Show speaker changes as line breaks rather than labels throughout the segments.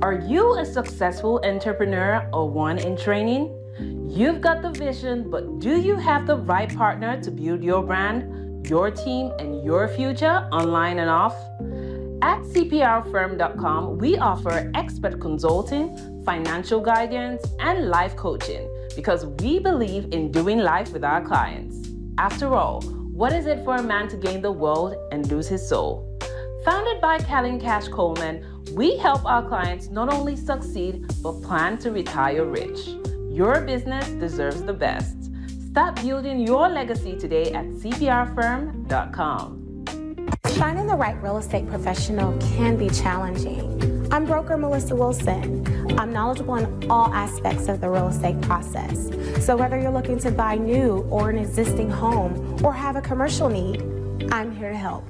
Are you a successful entrepreneur or one in training? You've got the vision, but do you have the right partner to build your brand, your team, and your future online and off? At cprfirm.com, we offer expert consulting, financial guidance, and life coaching because we believe in doing life with our clients. After all, what is it for a man to gain the world and lose his soul? Founded by Callan Cash Coleman, we help our clients not only succeed, but plan to retire rich. Your business deserves the best. Start building your legacy today at cprfirm.com.
Finding the right real estate professional can be challenging. I'm broker Melissa Wilson. I'm knowledgeable in all aspects of the real estate process. So whether you're looking to buy new or an existing home or have a commercial need, I'm here to help.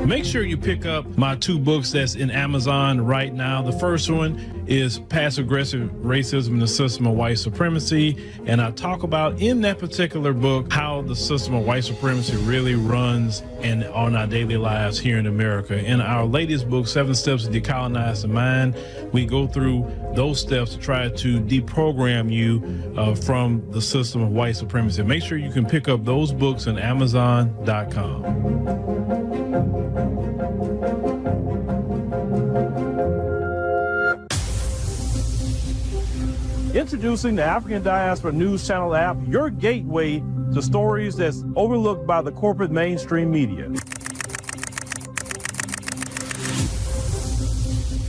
Make sure you pick up my two books that's in Amazon right now. The first one is Passive-Aggressive Racism and the System of White Supremacy. And I talk about in that particular book how the system of white supremacy really runs on our daily lives here in America. In our latest book, 7 Steps to Decolonize the Mind, we go through those steps to try to deprogram you from the system of white supremacy. Make sure you can pick up those books on Amazon.com.
Introducing the African Diaspora News Channel app, your gateway to stories that's overlooked by the corporate mainstream media.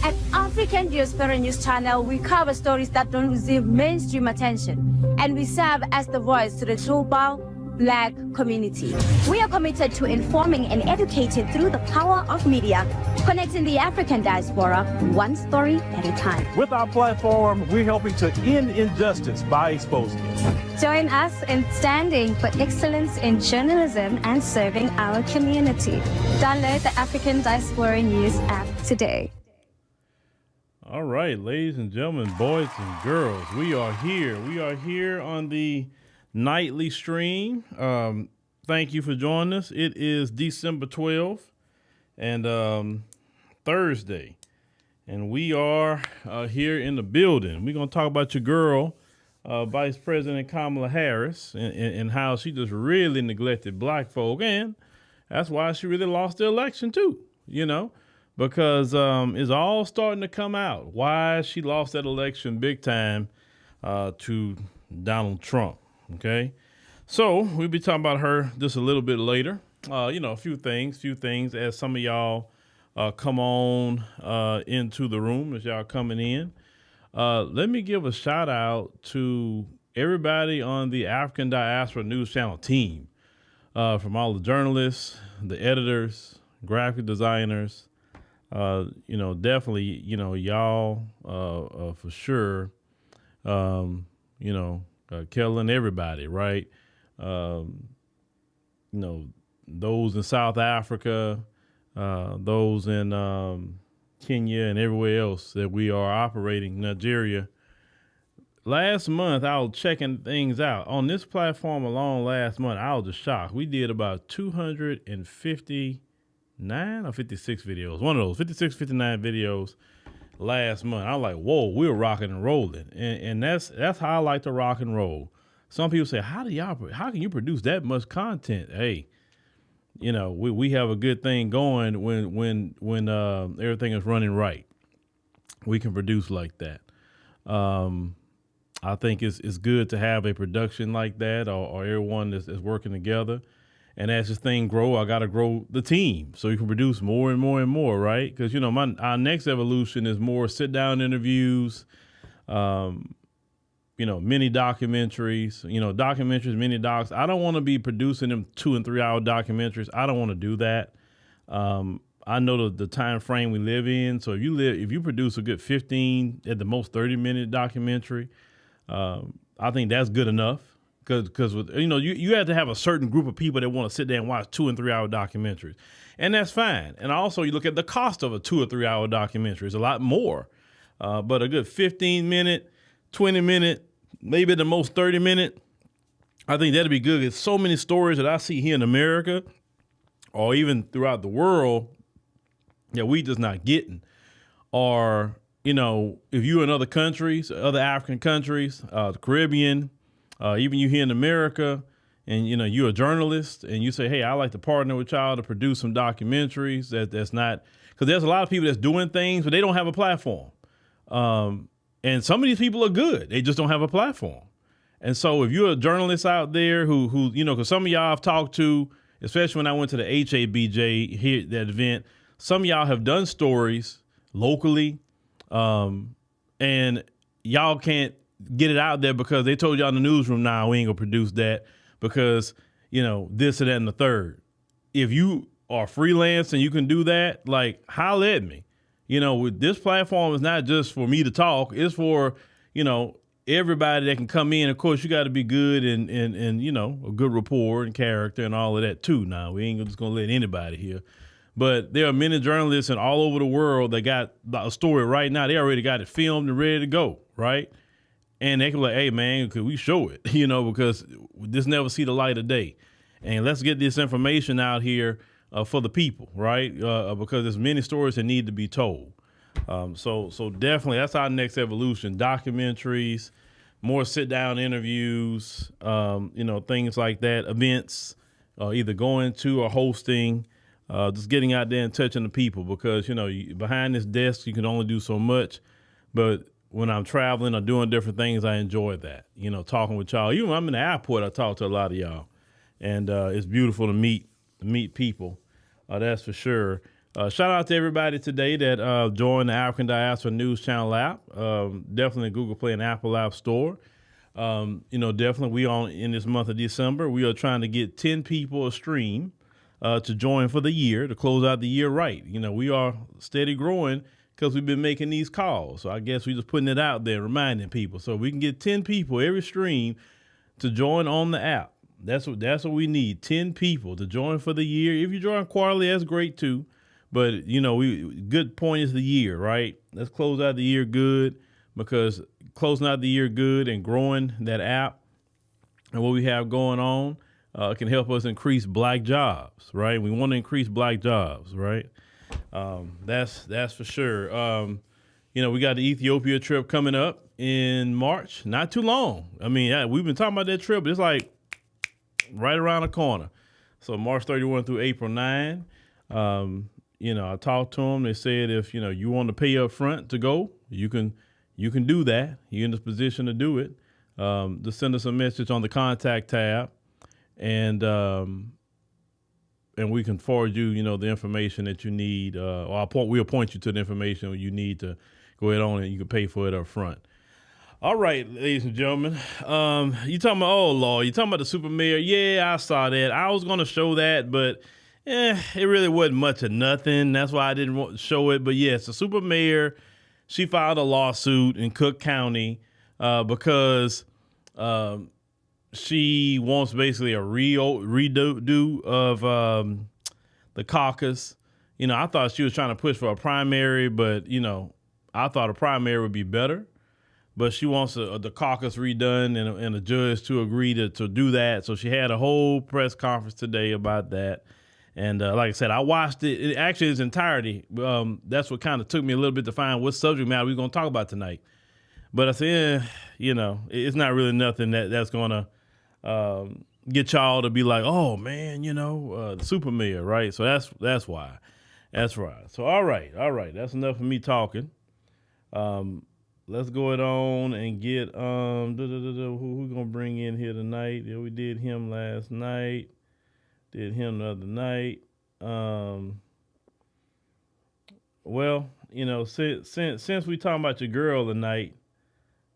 At African Diaspora News Channel, we cover stories that don't receive mainstream attention, and we serve as the voice to the global Black community. We are committed to informing and educating through the power of media, connecting the African diaspora one story at a time.
With our platform, we're helping to end injustice by exposing it.
Join us in standing for excellence in journalism and serving our community. Download the African Diaspora News app today.
All right, ladies and gentlemen, boys and girls, we are here. We are here on the nightly stream. Thank you for joining us. It is December 12th and Thursday, and we are here in the building. We're going to talk about your girl, Vice President Kamala Harris, and how she just really neglected black folk, and that's why she really lost the election too, because it's all starting to come out why she lost that election big time to Donald Trump. Okay, so we'll be talking about her just a little bit later. A few things as some of y'all come on into the room as y'all coming in. Let me give a shout out to everybody on the African Diaspora News Channel team, from all the journalists, the editors, graphic designers. Definitely, y'all for sure. Killing everybody, right? Those in South Africa, those in Kenya and everywhere else that we are operating, Nigeria. Last month, I was checking things out. On this platform alone last month, I was just shocked. We did about 259 or 56 videos. One of those, 56, 59 videos last month. I was like, whoa, we're rocking and rolling. And that's how I like to rock and roll. Some people say, how can you produce that much content? Hey, we have a good thing going when everything is running right. We can produce like that. I think it's good to have a production like that or everyone is working together. And as this thing grow, I got to grow the team so you can produce more and more and more, right? Because, our next evolution is more sit-down interviews, mini documentaries, mini docs. I don't want to be producing them 2 and 3 hour documentaries. I don't want to do that. I I know the time frame we live in. So if you produce a good 15 at the most 30-minute documentary, I think that's good enough. Because you have to have a certain group of people that want to sit there and watch 2 and 3 hour documentaries, and that's fine. And also you look at the cost of a 2 or 3 hour documentary; it's a lot more. But a good 15-minute, 20-minute, maybe at the most 30-minute, I think that'd be good. There's so many stories that I see here in America, or even throughout the world, that we just not getting. Or if you're in other countries, other African countries, the Caribbean. Even you here in America, and you're a journalist, and you say, "Hey, I like to partner with y'all to produce some documentaries." That's not, because there's a lot of people that's doing things, but they don't have a platform. And some of these people are good; they just don't have a platform. And so, if you're a journalist out there who because some of y'all I've talked to, especially when I went to the HABJ here that event, some of y'all have done stories locally, and y'all can't get it out there because they told y'all in the newsroom, nah, we ain't gonna produce that because, this and that and the third. If you are freelance and you can do that, like, holler at me. This platform is not just for me to talk. It's for, everybody that can come in. Of course, you got to be good and a good rapport and character and all of that too. Now, we ain't just gonna let anybody here. But there are many journalists and all over the world that got a story right now. They already got it filmed and ready to go, right? And they can be like, hey, man, could we show it? Because this never see the light of day. And let's get this information out here for the people, right? Because there's many stories that need to be told. So definitely that's our next evolution. Documentaries, more sit-down interviews, things like that, events, either going to or hosting, just getting out there and touching the people because, behind this desk, you can only do so much. But when I'm traveling or doing different things, I enjoy that, talking with y'all. Even when I'm in the airport, I talk to a lot of y'all. And it's beautiful to meet people. That's for sure. Shout out to everybody today that joined the African Diaspora News Channel app. Definitely Google Play and Apple App Store. Definitely we in this month of December, we are trying to get 10 people a stream to join for the year, to close out the year right. We are steady growing because we've been making these calls. So I guess we're just putting it out there, reminding people. So we can get 10 people every stream to join on the app. That's what we need, 10 people to join for the year. If you join quarterly, that's great too. But, good point is the year, right? Let's close out the year good, because closing out the year good and growing that app and what we have going on can help us increase Black jobs, right? We want to increase Black jobs, right? That's for sure. We got the Ethiopia trip coming up in March, not too long. I mean, we've been talking about that trip, but it's like right around the corner. So March 31 through April 9. I talked to them. They said if, you want to pay up front to go, you can do that. You're in this position to do it. Just send us a message on the contact tab and we can forward you, the information that you need, or we'll point you to the information you need to go ahead on and you can pay for it up front. All right, ladies and gentlemen. You talking about, oh Lord, you talking about the super mayor? Yeah, I saw that. I was going to show that, but it really wasn't much of nothing. That's why I didn't want to show it. But yes, the super mayor, she filed a lawsuit in Cook County because she wants basically a redo of the caucus. I thought she was trying to push for a primary, but, I thought a primary would be better. But she wants the caucus redone and a judge to agree to do that. So she had a whole press conference today about that. And like I said, I watched it actually in its entirety. That's what kind of took me a little bit to find what subject matter we're going to talk about tonight. But I said, it's not really nothing that's going to get y'all to be like, oh, man, the super mayor, right? So that's why. That's right. So, all right. That's enough of me talking. Let's go it on and get who we gonna bring in here tonight. Yeah, we did him last night. Did him the other night. Well, since we talking about your girl tonight,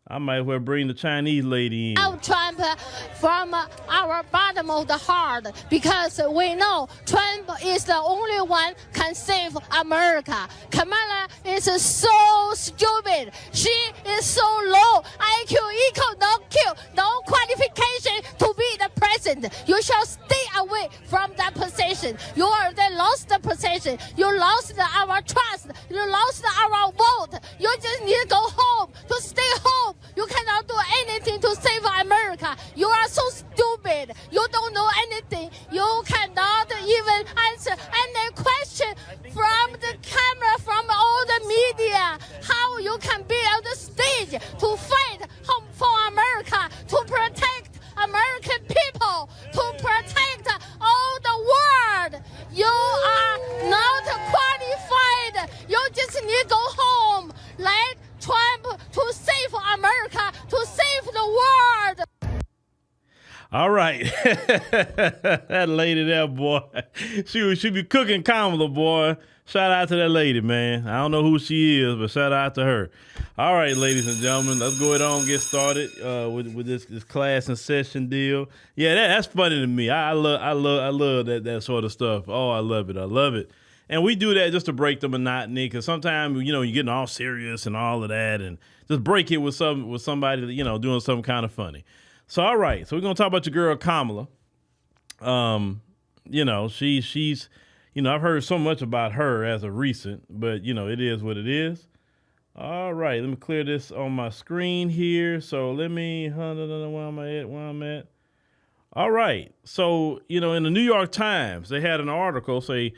I might as well bring the Chinese lady in.
Trump from our bottom of the heart, because we know Trump is the only one can save America. Kamala is so stupid. She is so low IQ, equal, no Q, no qualification to be the president. You shall stay away from that position. You already lost the position. You lost our trust. You lost our vote. You just need to go home, to stay home. You cannot do anything to save America. You are so stupid. You don't know anything. You cannot even answer any question from the camera, from all the media. How you can be on the stage to fight for America, to protect American people, to protect all the world. You are not qualified. You just need to go home. Let Trump to save America, to save the world.
All right. That lady there, boy. She be cooking Kamala, boy. Shout out to that lady, man. I don't know who she is, but shout out to her. All right, ladies and gentlemen, let's go ahead on and get started with this class and session deal. Yeah, that's funny to me. I love that sort of stuff. Oh, I love it. I love it. And we do that just to break the monotony, because sometimes, you're getting all serious and all of that, and just break it with somebody that, doing something kind of funny. So, all right. So we're going to talk about your girl, Kamala. She's, I've heard so much about her as of recent, but, it is what it is. All right. Let me clear this on my screen here. So let me, where I'm at. All right. So, in the New York Times, they had an article say,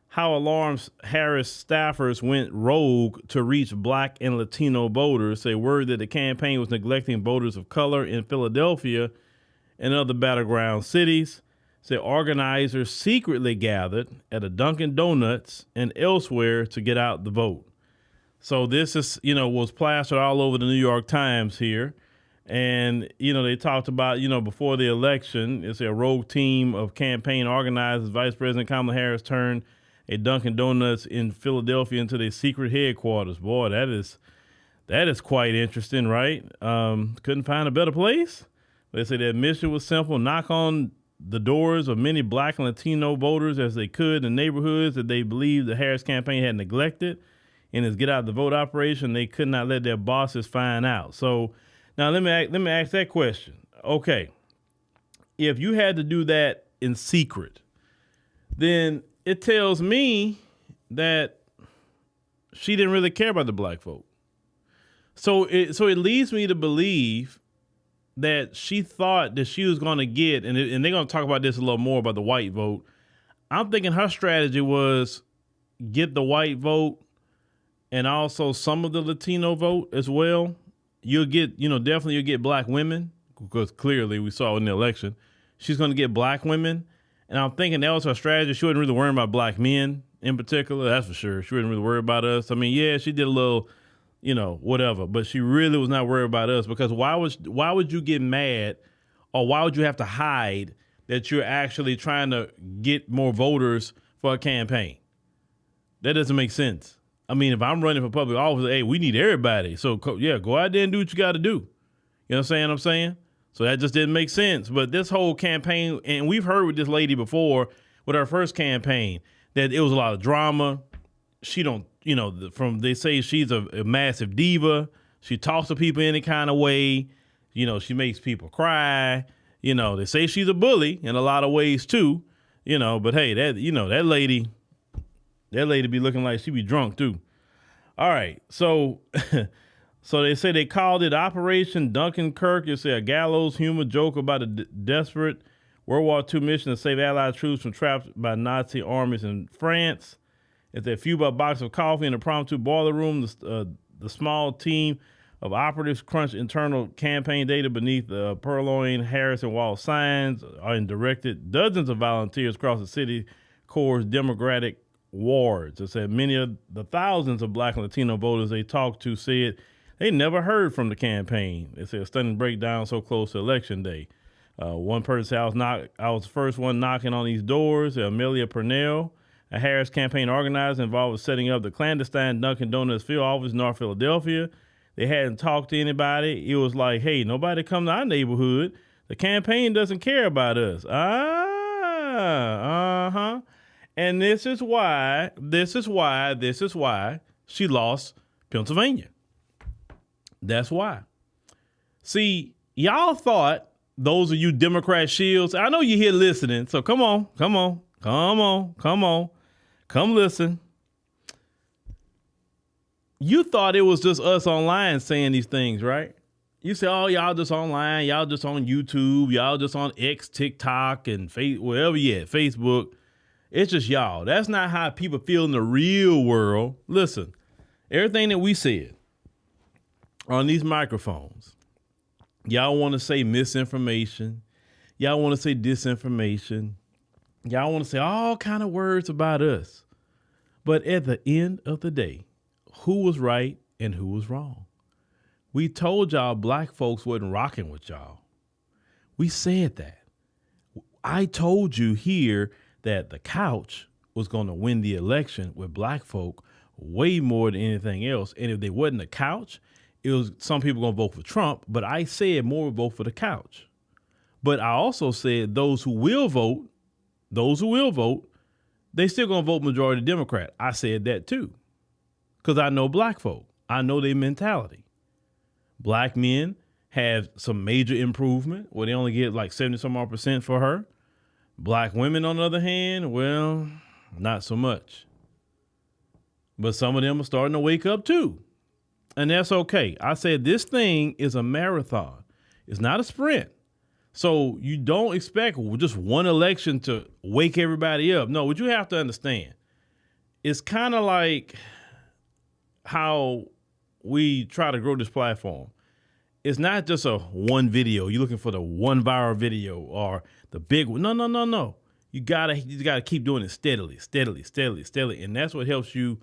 how alarmed Harris staffers went rogue to reach Black and Latino voters. Say word that the campaign was neglecting voters of color in Philadelphia and other battleground cities. Say organizers secretly gathered at a Dunkin' Donuts and elsewhere to get out the vote. So this is, was plastered all over the New York Times here. And, they talked about, before the election, it's a rogue team of campaign organizers. Vice President Kamala Harris turned a Dunkin' Donuts in Philadelphia into their secret headquarters. Boy, that is quite interesting, right? Couldn't find a better place. They say their mission was simple: knock on the doors of many Black and Latino voters as they could in neighborhoods that they believed the Harris campaign had neglected. In its get out the vote operation, they could not let their bosses find out. So now let me ask that question. Okay, if you had to do that in secret, then it tells me that she didn't really care about the Black vote. So it leads me to believe that she thought that she was going to get, and they're going to talk about this a little more about the white vote. I'm thinking her strategy was get the white vote and also some of the Latino vote as well. You'll get, definitely you'll get Black women, because clearly we saw in the election, she's going to get Black women. And I'm thinking that was her strategy. She wasn't really worrying about Black men in particular. That's for sure. She wasn't really worried about us. I mean, yeah, she did a little, whatever, but she really was not worried about us, because why would you get mad, or why would you have to hide that you're actually trying to get more voters for a campaign? That doesn't make sense. I mean, if I'm running for public office, hey, we need everybody. So yeah, go out there and do what you got to do. You know what I'm saying? So that just didn't make sense. But this whole campaign, and we've heard with this lady before with her first campaign, that it was a lot of drama. She don't, they say she's a massive diva. She talks to people any kind of way. She makes people cry. They say she's a bully in a lot of ways too. But hey, that lady be looking like she be drunk too. All right, so So they say they called it Operation Dunkirk. It's a gallows humor joke about a desperate World War II mission to save Allied troops from trapped by Nazi armies in France. It's a few box of coffee in a impromptu boiler room. The small team of operatives crunch internal campaign data beneath the purloined Harris and wall signs and directed dozens of volunteers across the city core's Democratic wards. It said many of the thousands of Black and Latino voters they talked to said they never heard from the campaign. They said a stunning breakdown so close to Election Day. One person said, I was the first one knocking on these doors. Amelia Purnell, a Harris campaign organizer involved with setting up the clandestine Dunkin' Donuts field office in North Philadelphia. They hadn't talked to anybody. It was like, hey, nobody come to our neighborhood. The campaign doesn't care about us. And this is why she lost Pennsylvania. That's why. See, y'all thought, those of you Democrat shields, I know you're here listening, so come on. Come listen. You thought it was just us online saying these things, right? You say, oh, y'all just online, y'all just on YouTube, y'all just on X, TikTok, and wherever you at, Facebook. It's just y'all. That's not how people feel in the real world. Listen, everything that we said on these microphones, y'all want to say misinformation. Y'all want to say disinformation. Y'all want to say all kind of words about us. But at the end of the day, who was right and who was wrong? We told y'all black folks wasn't rocking with y'all. We said that. I told you here that the couch was going to win the election with black folk way more than anything else. And if they wasn't the couch, it was some people going to vote for Trump. But I said more would vote for the couch. But I also said those who will vote, they still going to vote majority Democrat. I said that too. Because I know black folk. I know their mentality. Black men have some major improvement where they only get like 70% for her. Black women, on the other hand, well, not so much. But some of them are starting to wake up too. And that's okay. I said this thing is a marathon. It's not a sprint. So you don't expect just one election to wake everybody up. No, what you have to understand, it's kind of like how we try to grow this platform. It's not just a one video. You're looking for the one viral video or the big one. No. You gotta keep doing it steadily. And that's what helps you.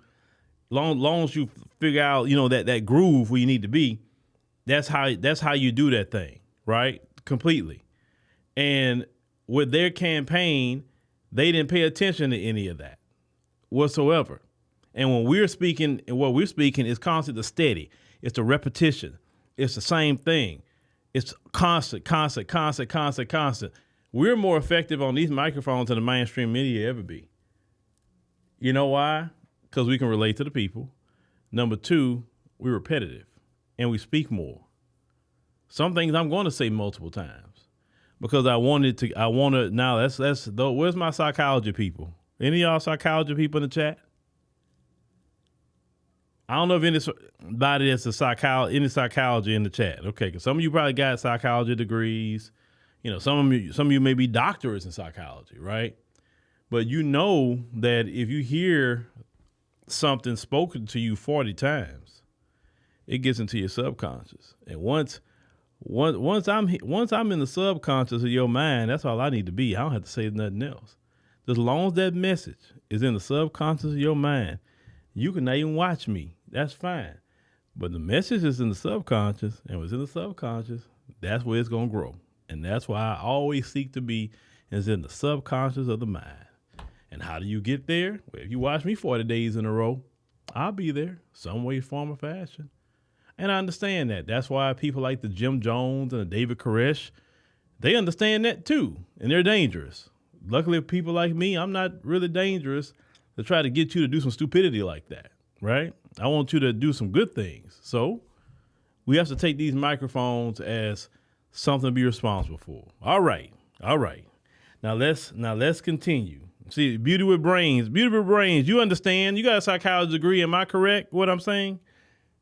Long as you figure out, that groove where you need to be, that's how you do that thing, right? Completely. And with their campaign, they didn't pay attention to any of that whatsoever. And when we're speaking, what we're speaking is constant, the steady. It's the repetition. It's the same thing. It's constant. We're more effective on these microphones than the mainstream media ever be. You know why? Because we can relate to the people. Number two, we're repetitive and we speak more. Some things I'm going to say multiple times because where's my psychology people? Any of y'all psychology people in the chat? I don't know if anybody that's any psychology in the chat. Okay, because some of you probably got psychology degrees. Some of you may be doctorates in psychology, right? But you know that if you hear something spoken to you 40 times, it gets into your subconscious. And once I'm in the subconscious of your mind, that's all I need to be. I don't have to say nothing else. As long as that message is in the subconscious of your mind, you can not even watch me. That's fine. But the message is in the subconscious, and what's in the subconscious, that's where it's going to grow. And that's why I always seek to be is in the subconscious of the mind. And how do you get there? Well, if you watch me 40 days in a row, I'll be there some way, form, or fashion. And I understand that. That's why people like the Jim Jones and the David Koresh, they understand that too. And they're dangerous. Luckily, people like me, I'm not really dangerous to try to get you to do some stupidity like that, right? I want you to do some good things. So we have to take these microphones as something to be responsible for. All right. Now let's continue. See, beauty with brains. You understand. You got a psychology degree. Am I correct what I'm saying?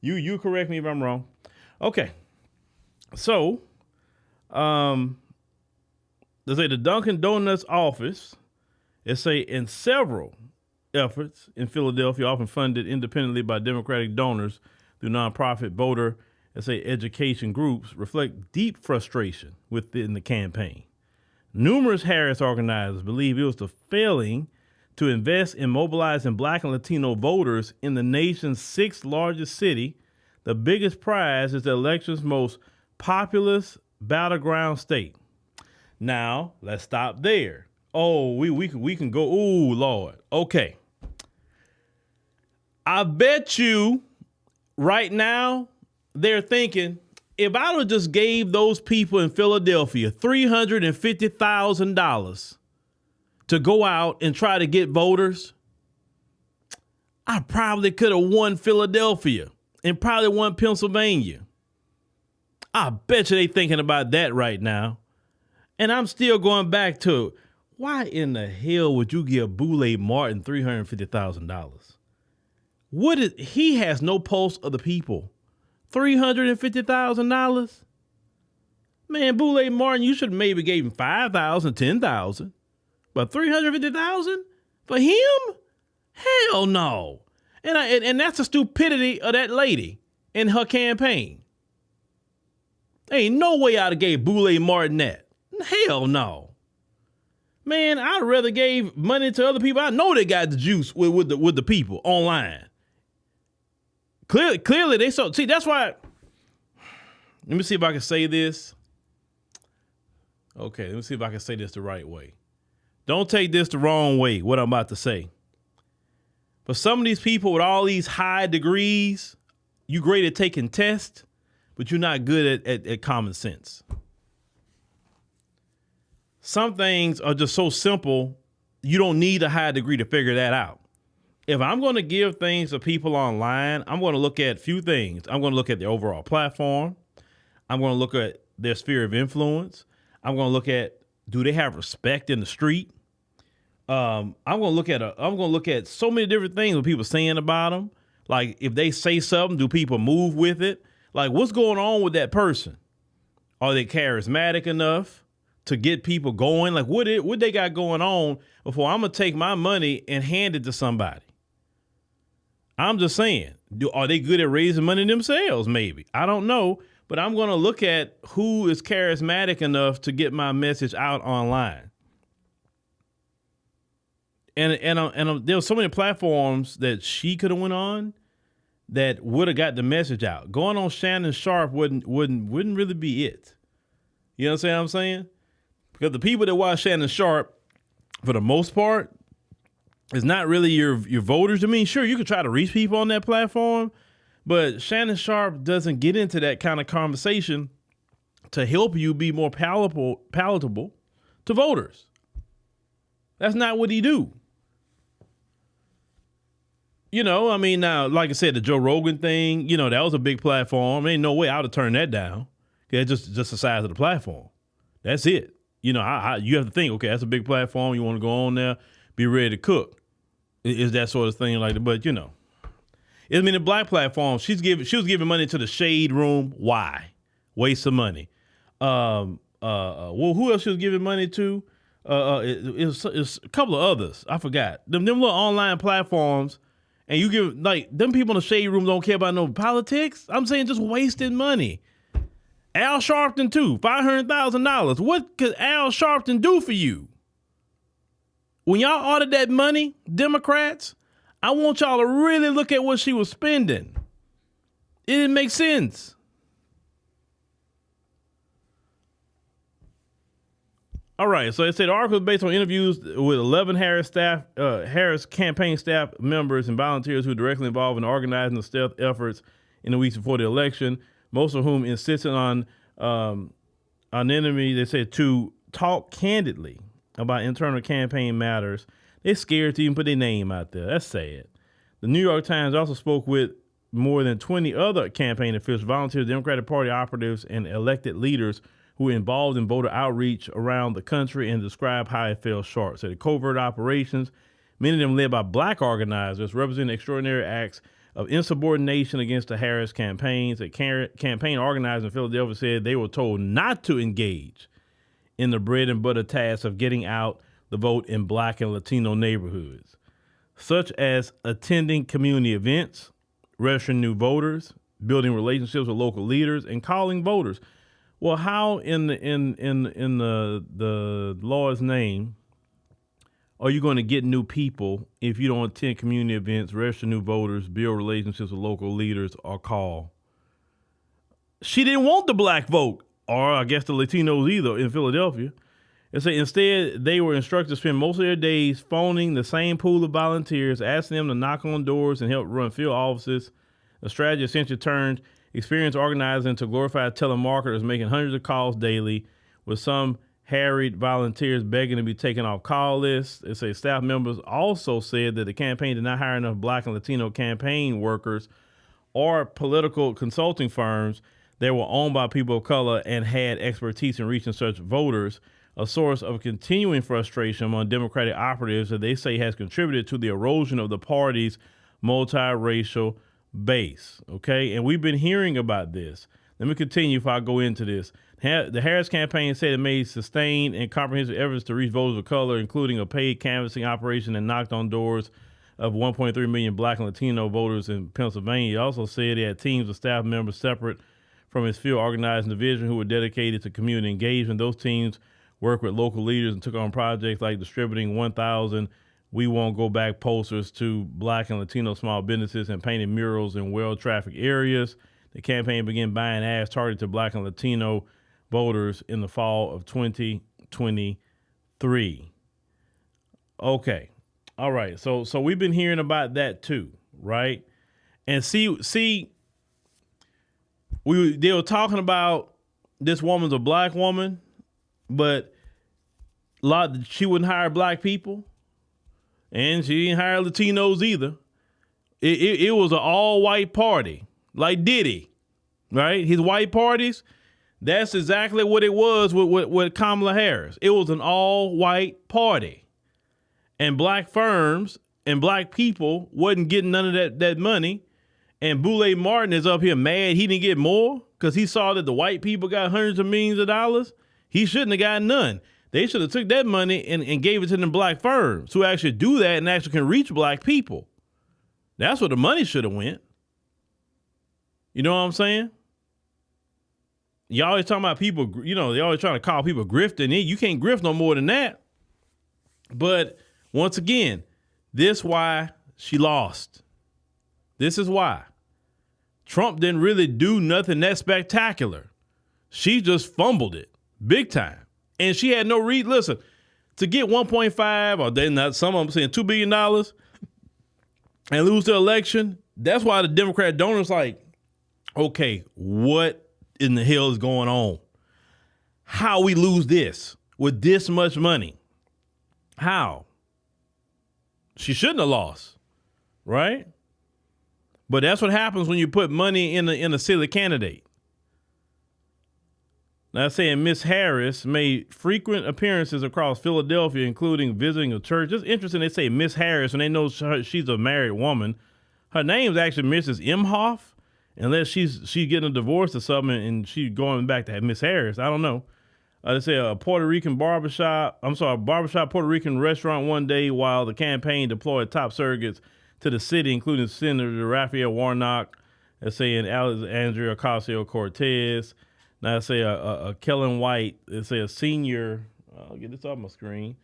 You correct me if I'm wrong. Okay. So, they say the Dunkin' Donuts office, in several efforts in Philadelphia, often funded independently by Democratic donors through nonprofit voter, education groups, reflect deep frustration within the campaign. Numerous Harris organizers believe it was the failing to invest in mobilizing Black and Latino voters in the nation's sixth largest city. The biggest prize is the election's most populous battleground state. Now, let's stop there. Oh, we can go, ooh, Lord. Okay. I bet you right now they're thinking, if I would just gave those people in Philadelphia $350,000 to go out and try to get voters, I probably could have won Philadelphia and probably won Pennsylvania. I bet you they thinking about that right now. And I'm still going back to, why in the hell would you give Boule Martin $350,000? He has no pulse of the people. $350,000? Man, Boule Martin, you should have maybe gave him $5,000, $10,000. But $350,000 for him? Hell no. And that's the stupidity of that lady in her campaign. Ain't no way I'd have gave Boule Martin that. Hell no. Man, I'd rather gave money to other people. I know they got the juice with the people online. Clearly they saw. See, that's why. Let me see if I can say this. Okay, let me see if I can say this the right way. Don't take this the wrong way, what I'm about to say. For some of these people with all these high degrees, you great at taking tests, but you're not good at common sense. Some things are just so simple, you don't need a high degree to figure that out. If I'm going to give things to people online, I'm going to look at a few things. I'm going to look at their overall platform. I'm going to look at their sphere of influence. I'm going to look at, do they have respect in the street? I'm going to look at so many different things what people saying about them. Like if they say something, do people move with it? Like what's going on with that person? Are they charismatic enough to get people going? Like what they got going on before I'm going to take my money and hand it to somebody? I'm just saying, are they good at raising money themselves? Maybe. I don't know. But I'm going to look at who is charismatic enough to get my message out online. And there were so many platforms that she could have went on that would have got the message out. Going on Shannon Sharp wouldn't really be it. You know what I'm saying? Because the people that watch Shannon Sharp, for the most part, is not really your voters. I mean, sure, you could try to reach people on that platform, but Shannon Sharp doesn't get into that kind of conversation to help you be more palatable to voters. That's not what he do. You know, I mean, now, like I said, the Joe Rogan thing, you know, that was a big platform. Ain't no way I would have turned that down. Okay, just the size of the platform. That's it. You know, you have to think, okay, that's a big platform. You want to go on there, be ready to cook. Is that sort of thing like that? But, you know, I mean, the black platform, she was giving money to the Shade Room. Why? Waste of money. Well, who else she was giving money to? It's a couple of others. I forgot. Them little online platforms. And you give, like, them people in the Shade Room don't care about no politics. I'm saying just wasting money. Al Sharpton, too, $500,000. What could Al Sharpton do for you? When y'all ordered that money, Democrats, I want y'all to really look at what she was spending. It didn't make sense. All right, so it said the article is based on interviews with 11 Harris campaign staff members and volunteers who were directly involved in organizing the stealth efforts in the weeks before the election, most of whom insisted on enemy, they said, to talk candidly about internal campaign matters. They're scared to even put their name out there. That's sad. The New York Times also spoke with more than 20 other campaign officials, volunteers, Democratic Party operatives, and elected leaders who were involved in voter outreach around the country and described how it fell short. So the covert operations, many of them led by black organizers, represent extraordinary acts of insubordination against the Harris campaigns. A campaign organizer in Philadelphia said they were told not to engage in the bread and butter task of getting out the vote in black and Latino neighborhoods, such as attending community events, registering new voters, building relationships with local leaders, and calling voters. Well, how in the Lord's name are you going to get new people if you don't attend community events, register new voters, build relationships with local leaders, or call? She didn't want the black vote, or I guess the Latinos either, in Philadelphia. And so instead, they were instructed to spend most of their days phoning the same pool of volunteers, asking them to knock on doors and help run field offices. The strategy essentially turned experienced organizing to glorify telemarketers making hundreds of calls daily, with some harried volunteers begging to be taken off call lists. It says staff members also said that the campaign did not hire enough Black and Latino campaign workers or political consulting firms that were owned by people of color and had expertise in reaching such voters, a source of continuing frustration among Democratic operatives that they say has contributed to the erosion of the party's multiracial base. Okay, and we've been hearing about this. Let me continue if I go into this. The Harris campaign said it made sustained and comprehensive efforts to reach voters of color, including a paid canvassing operation that knocked on doors of 1.3 million Black and Latino voters in Pennsylvania. It also said it had teams of staff members separate from its field organizing division who were dedicated to community engagement. Those teams worked with local leaders and took on projects like distributing 1,000 "We Won't Go Back" posters to Black and Latino small businesses and painting murals in well-trafficked areas. The campaign began buying ads targeted to Black and Latino voters in the fall of 2023. Okay. All right. So we've been hearing about that too, right? And they were talking about this woman's a Black woman, but she wouldn't hire Black people, and she didn't hire Latinos either. It was an all-white party, like Diddy, right? His white parties. That's exactly what it was with Kamala Harris. It was an all-white party. And Black firms and Black people wasn't getting none of that money. And Boule Martin is up here mad he didn't get more because he saw that the white people got hundreds of millions of dollars. He shouldn't have got none. They should have took that money and gave it to them Black firms who actually do that and actually can reach Black people. That's where the money should have went. You know what I'm saying? You always talking about people, they always trying to call people grifting. You can't grift no more than that. But once again, this is why she lost. This is why. Trump didn't really do nothing that spectacular. She just fumbled it big time. And she had no listen, to get 1.5 or then not, some of them saying $2 billion and lose the election. That's why the Democrat donors like, okay, what in the hell is going on? How we lose this with this much money? How? She shouldn't have lost, right? But that's what happens when you put money in a silly candidate. Now, saying Miss Harris made frequent appearances across Philadelphia, including visiting a church. It's interesting they say Miss Harris, and they know she's a married woman. Her name's actually Mrs. Imhoff, unless she's getting a divorce or something and she's going back to Miss Harris. I don't know. They say a Puerto Rican barbershop Puerto Rican restaurant one day while the campaign deployed top surrogates to the city, including Senator Raphael Warnock, let's say in Alexandria Ocasio-Cortez. Now, let's say a Kellen White, let's say a senior, I'll get this off my screen.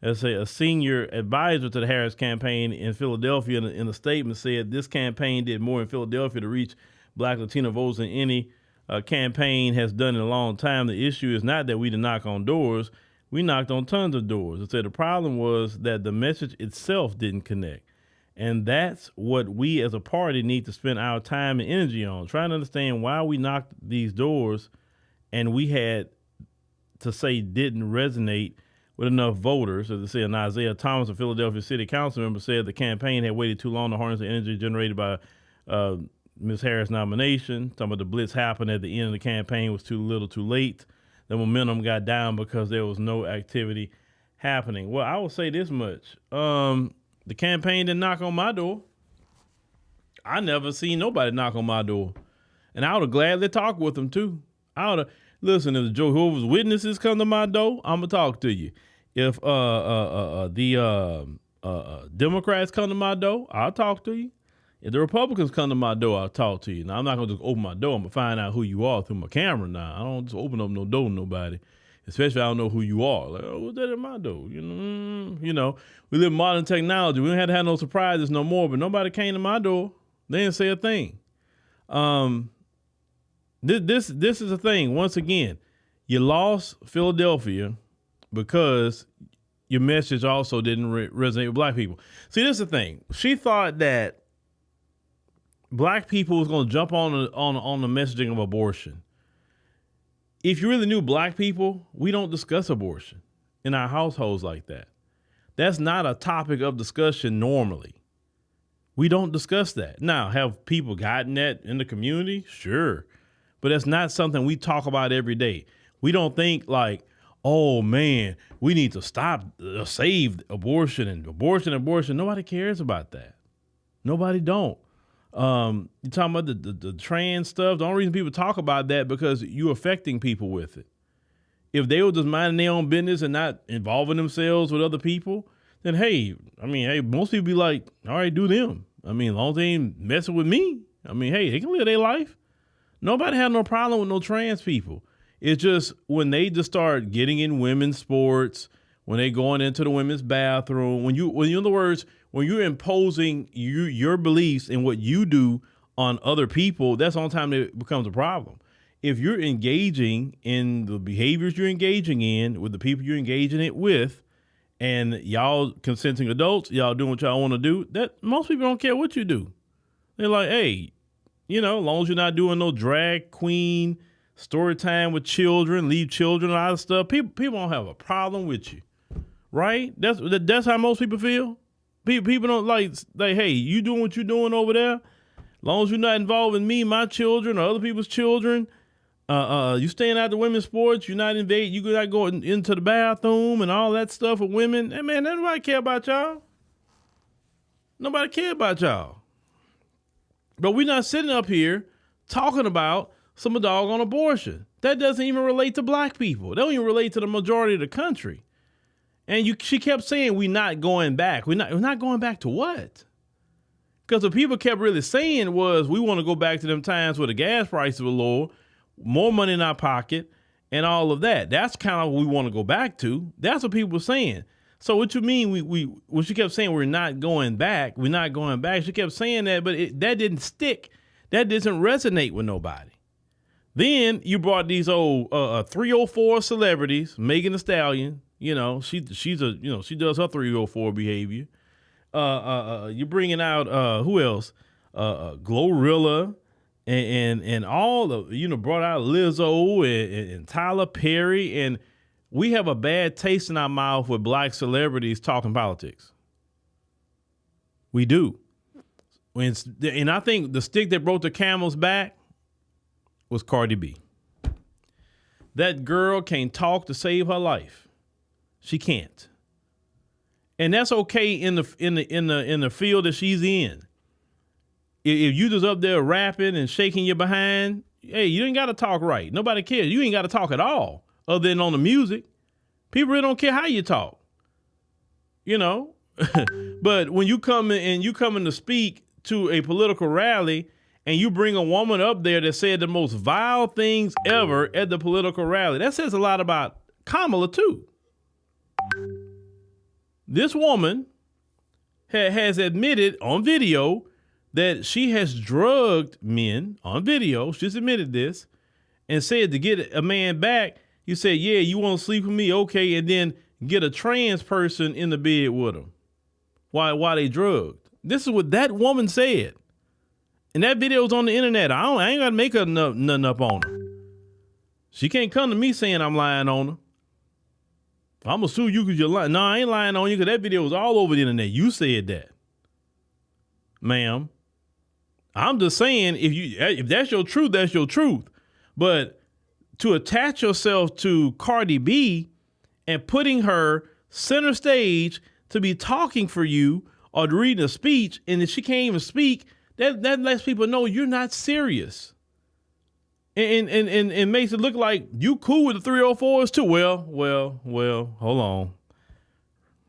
Let's say a senior advisor to the Harris campaign in Philadelphia in a statement said this campaign did more in Philadelphia to reach Black Latino voters than any campaign has done in a long time. The issue is not that we didn't knock on doors. We knocked on tons of doors. It said the problem was that the message itself didn't connect. And that's what we as a party need to spend our time and energy on, trying to understand why we knocked these doors and we had to say didn't resonate with enough voters. As I said, Isaiah Thomas, a Philadelphia city council member, said the campaign had waited too long to harness the energy generated by Ms. Harris' nomination. Talking about the blitz happened at the end of the campaign was too little too late. The momentum got down because there was no activity happening. Well, I will say this much. The campaign didn't knock on my door. I never seen nobody knock on my door. And I would have gladly talked with them too. I would have, listen, if Jehovah's Witnesses come to my door, I'm going to talk to you. If the Democrats come to my door, I'll talk to you. If the Republicans come to my door, I'll talk to you. Now, I'm not going to just open my door. I'm going to find out who you are through my camera now. I don't just open up no door to nobody, especially if I don't know who you are. Like, oh, what's that at my door? You know, we live in modern technology. We don't have to have no surprises no more, but nobody came to my door. They didn't say a thing. This is the thing. Once again, you lost Philadelphia because your message also didn't resonate with Black people. See, this is the thing. She thought that black people is going to jump on the messaging of abortion. If you really knew black people, we don't discuss abortion in our households like that. That's not a topic of discussion normally. We don't discuss that. Now, have people gotten that in the community? Sure. But that's not something we talk about every day. We don't think like, oh man, we need to stop, save abortion and abortion. Nobody cares about that. Nobody don't. You're talking about the trans stuff. The only reason people talk about that because you're affecting people with it. If they were just minding their own business and not involving themselves with other people, then hey, most people be like, all right, do them. As long as they ain't messing with me, hey, they can live their life. Nobody had no problem with no trans people. It's just when they just start getting in women's sports, when they going into the women's bathroom, when in other words, when you're imposing your beliefs and what you do on other people, that's the only time it becomes a problem. If you're engaging in the behaviors you're engaging in with the people you're engaging it with, and y'all consenting adults, y'all doing what y'all want to do, that most people don't care what you do. They're like, hey, as long as you're not doing no drag queen story time with children, leave children, a lot of stuff, people don't have a problem with you, right? That's how most people feel. People don't like, hey, you doing what you're doing over there. As long as you're not involving me, my children, or other people's children, you staying out the women's sports, you're not invading, you're not going into the bathroom and all that stuff with women. Hey, man, nobody care about y'all. Nobody care about y'all. But we're not sitting up here talking about some doggone abortion. That doesn't even relate to black people. That don't even relate to the majority of the country. And she kept saying, we're not going back. We're not going back to what? Because what people kept really saying was, we want to go back to them times where the gas prices were low, more money in our pocket, and all of that. That's kind of what we want to go back to. That's what people were saying. So what you mean, when she kept saying we're not going back, she kept saying that, but that didn't stick. That doesn't resonate with nobody. Then you brought these old 304 celebrities, Megan Thee Stallion. She does her 304 behavior. You're bringing out who else? Glorilla and all of brought out Lizzo and Tyler Perry, and we have a bad taste in our mouth with black celebrities talking politics. We do. And I think the stick that broke the camel's back was Cardi B. That girl can't talk to save her life. She can't. And that's okay in the field that she's in. If you just up there rapping and shaking your behind, hey, you ain't got to talk right. Nobody cares. You ain't got to talk at all other than on the music. People really don't care how you talk. But when you come in to speak to a political rally and you bring a woman up there that said the most vile things ever at the political rally, that says a lot about Kamala too. This woman has admitted on video that she has drugged men on video. She's admitted this and said to get a man back, you say, yeah, you want to sleep with me? Okay. And then get a trans person in the bed with him while they drugged. This is what that woman said. And that video's on the internet. I ain't got to make her nothing up on her. She can't come to me saying I'm lying on her. I'm going to sue you because you're lying. No, I ain't lying on you because that video was all over the internet. You said that. Ma'am. I'm just saying, if that's your truth, that's your truth. But to attach yourself to Cardi B and putting her center stage to be talking for you or reading a speech, and if she can't even speak, that lets people know you're not serious. And makes it look like you cool with the 304s too. Well, hold on.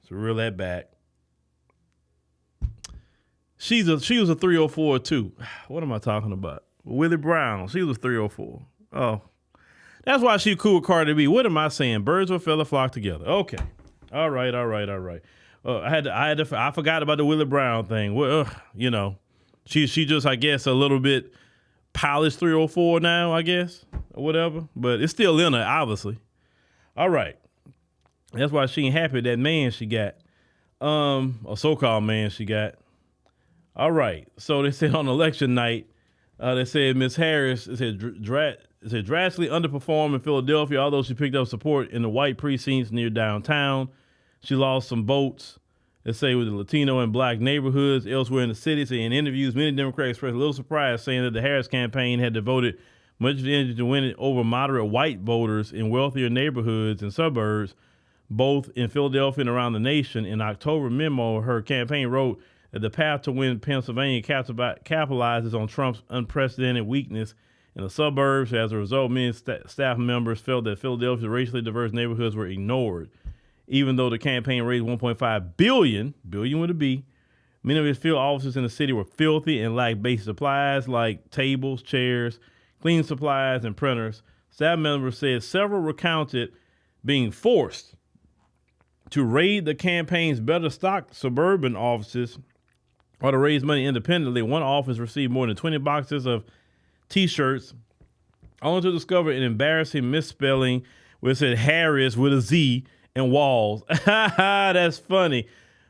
Let's reel that back. She was a 304 too. What am I talking about? Willie Brown. She was a 304. Oh, that's why she cool with Cardi B. What am I saying? Birds of a feather flock together. Okay. All right. I forgot about the Willie Brown thing. Well, she just, I guess, a little bit polished 304 now, I guess, or whatever. But it's still in her, obviously. All right. That's why she ain't happy with that man she got. A so-called man she got. All right. So they said on election night, they said Miss Harris said drastically underperformed in Philadelphia, although she picked up support in the white precincts near downtown. She lost some votes, they say, with the Latino and black neighborhoods elsewhere in the city. So in interviews, many Democrats expressed a little surprise, saying that the Harris campaign had devoted much of the energy to winning over moderate white voters in wealthier neighborhoods and suburbs, both in Philadelphia and around the nation. In October memo, her campaign wrote that the path to win Pennsylvania capitalizes on Trump's unprecedented weakness in the suburbs. As a result, many staff members felt that Philadelphia's racially diverse neighborhoods were ignored. Even though the campaign raised $1.5 billion with a B, many of its field offices in the city were filthy and lacked basic supplies like tables, chairs, cleaning supplies, and printers. Staff members said several recounted being forced to raid the campaign's better stocked suburban offices or to raise money independently. One office received more than 20 boxes of T-shirts, only to discover an embarrassing misspelling where it said Harris with a Z and walls. That's funny.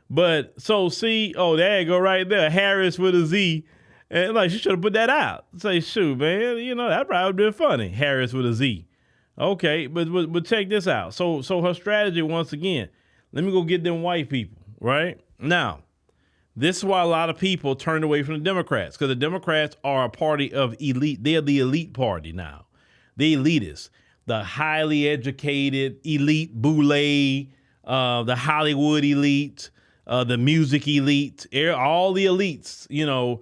But so see, oh, there you go right there. Harris with a Z. And like, she should have put that out. Say, shoot, man, you know, that probably would have been funny. Harris with a Z. Okay, but check this out. So her strategy, once again, let me go get them white people, right? Now, this is why a lot of people turned away from the Democrats, because the Democrats are a party of elite. They're the elite party now. The elitists. The highly educated elite boule, the Hollywood elite, the music elite, all the elites, you know,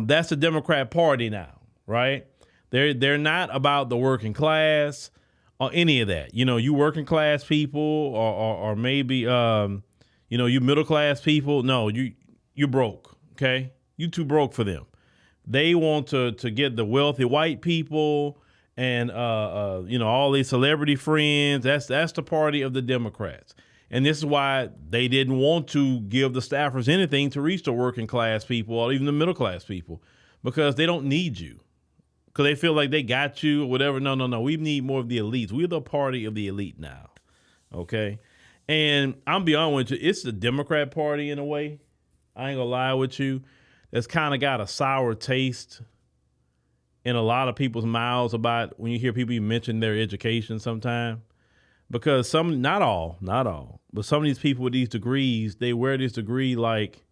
that's the Democrat Party now, right? They're not about the working class or any of that. You know, you working class people or maybe, you know, you middle class people. No, you're broke, okay? You too broke for them. They want to get the wealthy white people and you know, all these celebrity friends. That's the party of the Democrats. And this is why they didn't want to give the staffers anything to reach the working class people or even the middle class people, because they don't need you, because they feel like they got you or whatever. No. We need more of the elites. We're the party of the elite now. Okay. And I'm beyond with you. It's the Democrat Party in a way. I ain't gonna lie with you. That's kind of got a sour taste in a lot of people's mouths about when you hear people mention their education sometime, because some, not all, but some of these people with these degrees, they wear this degree like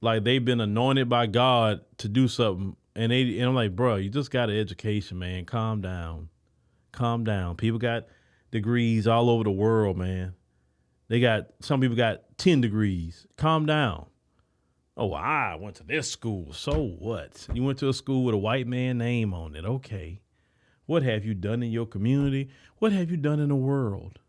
they've been anointed by God to do something. And I'm like, bro, you just got an education, man. Calm down. People got degrees all over the world, man. Some people got 10 degrees. Calm down. Oh, I went to this school. So what? You went to a school with a white man name on it. Okay. What have you done in your community? What have you done in the world?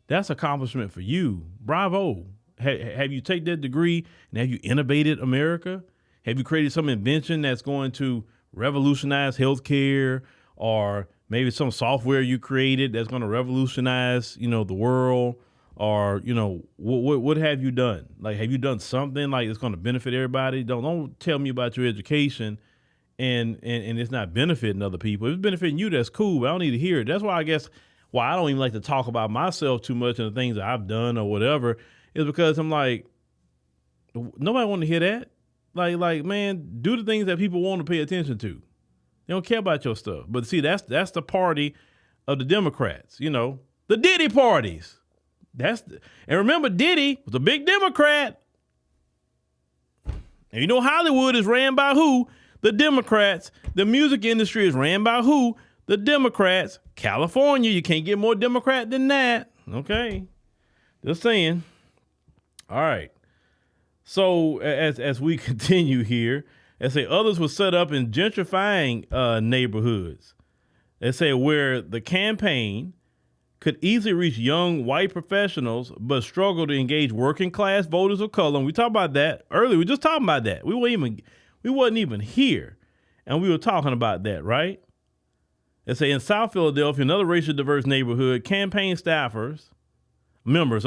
That's accomplishment for you. Bravo. Have you taken that degree and have you innovated America? Have you created some invention that's going to revolutionize healthcare, or maybe some software you created that's going to revolutionize, you know, the world? Or, you know, what have you done? Like, have you done something like it's going to benefit everybody? Don't tell me about your education and it's not benefiting other people. If it's benefiting you, that's cool, but I don't need to hear it. That's why I guess why I don't even like to talk about myself too much and the things that I've done or whatever, is because I'm like, nobody want to hear that. Like, man, do the things that people want to pay attention to. They don't care about your stuff. But see, that's the party of the Democrats, you know, the Diddy parties. And remember, Diddy was a big Democrat. And you know Hollywood is ran by who? The Democrats. The music industry is ran by who? The Democrats. California, you can't get more Democrat than that. Okay. Just saying. All right. So as we continue here, they say others were set up in gentrifying neighborhoods. They say where the campaign could easily reach young white professionals, but struggle to engage working class voters of color. And we talked about that earlier. We were just talking about that. We wasn't even here, and we were talking about that, right? They say in South Philadelphia, another racially diverse neighborhood, campaign members,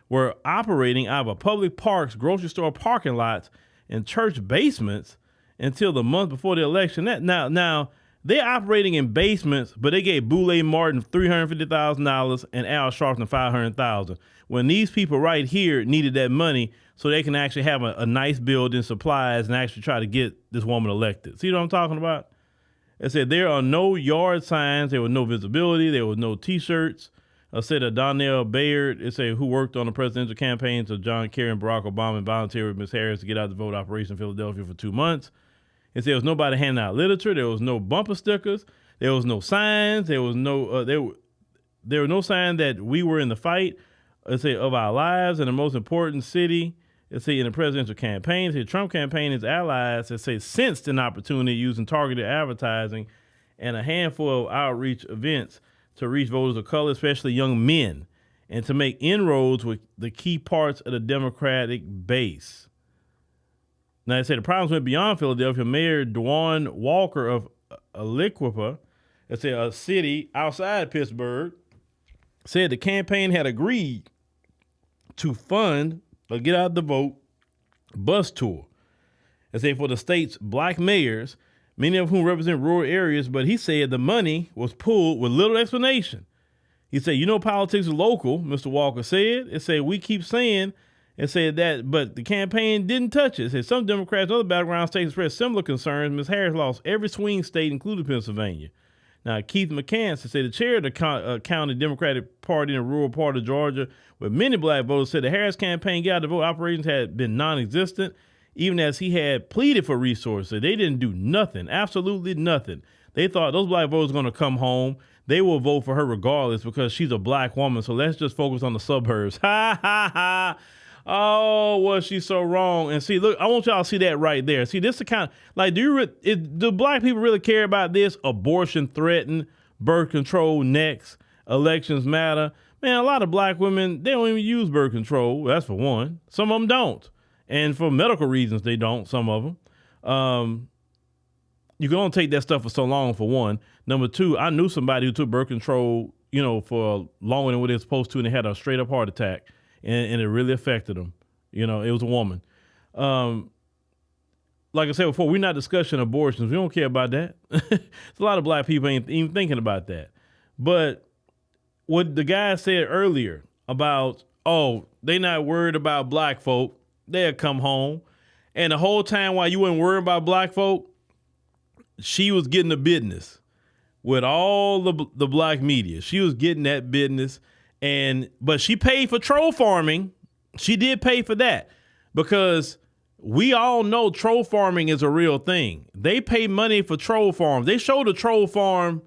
were operating out of public parks, grocery store parking lots, and church basements until the month before the election. Now. They're operating in basements, but they gave Boule Martin $350,000 and Al Sharpton $500,000. When these people right here needed that money so they can actually have a nice building, supplies, and actually try to get this woman elected. See what I'm talking about? It said there are no yard signs. There was no visibility. There was no T-shirts. I said Donnell Bayard, it said, who worked on the presidential campaigns of John Kerry and Barack Obama and volunteered with Ms. Harris to get out the vote operation in Philadelphia for 2 months. It said there was nobody handing out literature. There was no bumper stickers. There was no signs. There was no there was no sign that we were in the fight. It said of our lives in the most important city. It said in the presidential campaign. It said Trump campaign and his allies. It said sensed an opportunity using targeted advertising and a handful of outreach events to reach voters of color, especially young men, and to make inroads with the key parts of the Democratic base. Now, they say the problems went beyond Philadelphia. Mayor Dwan Walker of Aliquippa, it's a city outside Pittsburgh, said the campaign had agreed to fund a Get Out the Vote bus tour. They say for the state's black mayors, many of whom represent rural areas, but he said the money was pulled with little explanation. He said, politics is local, Mr. Walker said. It said, we keep saying, it said that, but the campaign didn't touch it. It said some Democrats and other battleground states expressed similar concerns. Ms. Harris lost every swing state, including Pennsylvania. Now, Keith McCants, said the chair of the county Democratic Party in a rural part of Georgia, with many black voters, said the Harris campaign Get Out the Vote operations had been non-existent, even as he had pleaded for resources. They didn't do nothing, absolutely nothing. They thought those black voters were going to come home. They will vote for her regardless because she's a black woman. So let's just focus on the suburbs. Ha, ha, ha. Oh, was she so wrong? And see, look, I want y'all to see that right there. See, this is the kind of, like, do black people really care about this? Abortion threatened, birth control next, elections matter. Man, a lot of black women, they don't even use birth control. That's for one. Some of them don't. And for medical reasons, they don't, some of them. You can only take that stuff for so long, for one. Number two, I knew somebody who took birth control, for longer than what they're supposed to, and they had a straight up heart attack, and it really affected them. It was a woman. Like I said before, we're not discussing abortions. We don't care about that. A lot of black people ain't even thinking about that. But what the guy said earlier about, they not worried about black folk, they'll come home. And the whole time while you weren't worried about black folk, she was getting the business with all the black media. She was getting that business. But she paid for troll farming. She did pay for that because we all know troll farming is a real thing. They pay money for troll farms. They showed a troll farm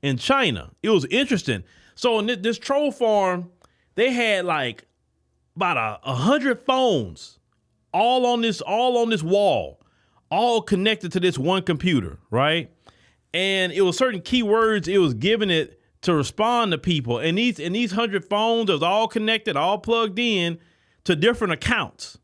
in China. It was interesting. So in this troll farm, they had like about 100 phones all on this wall, all connected to this one computer, right? And it was certain keywords it was giving it to respond to people. And these 100 phones was all connected, all plugged in to different accounts.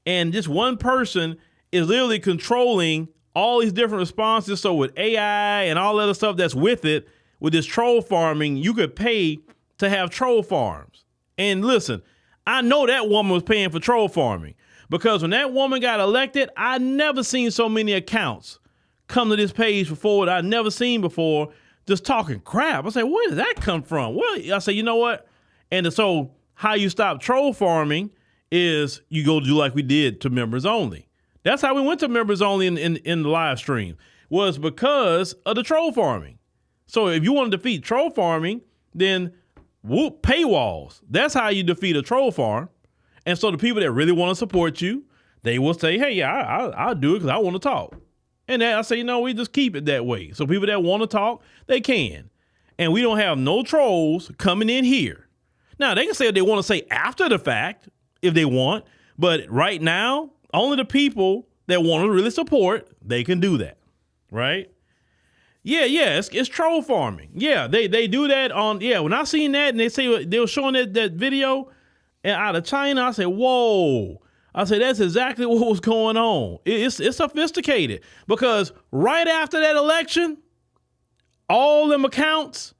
And just one person is literally controlling all these different responses. So with AI and all that other stuff that's with it, with this troll farming, you could pay to have troll farms. And listen, I know that woman was paying for troll farming because when that woman got elected, I never seen so many accounts come to this page before that I never seen before, just talking crap. I say, where did that come from? Well, I say, you know what? And so how you stop troll farming is you go do like we did to members only. That's how we went to members only in the live stream, was because of the troll farming. So if you want to defeat troll farming, then whoop, paywalls. That's how you defeat a troll farm. And so the people that really want to support you, they will say, hey, yeah, I'll do it because I want to talk. And I say, we just keep it that way. So people that want to talk, they can. And we don't have no trolls coming in here. Now, they can say what they want to say after the fact, if they want. But right now, only the people that want to really support, they can do that. Right? Yeah, it's troll farming. Yeah, they do that on, when I seen that and they were showing that video out of China, I said, whoa. I said, that's exactly what was going on. It's sophisticated because right after that election, all them accounts,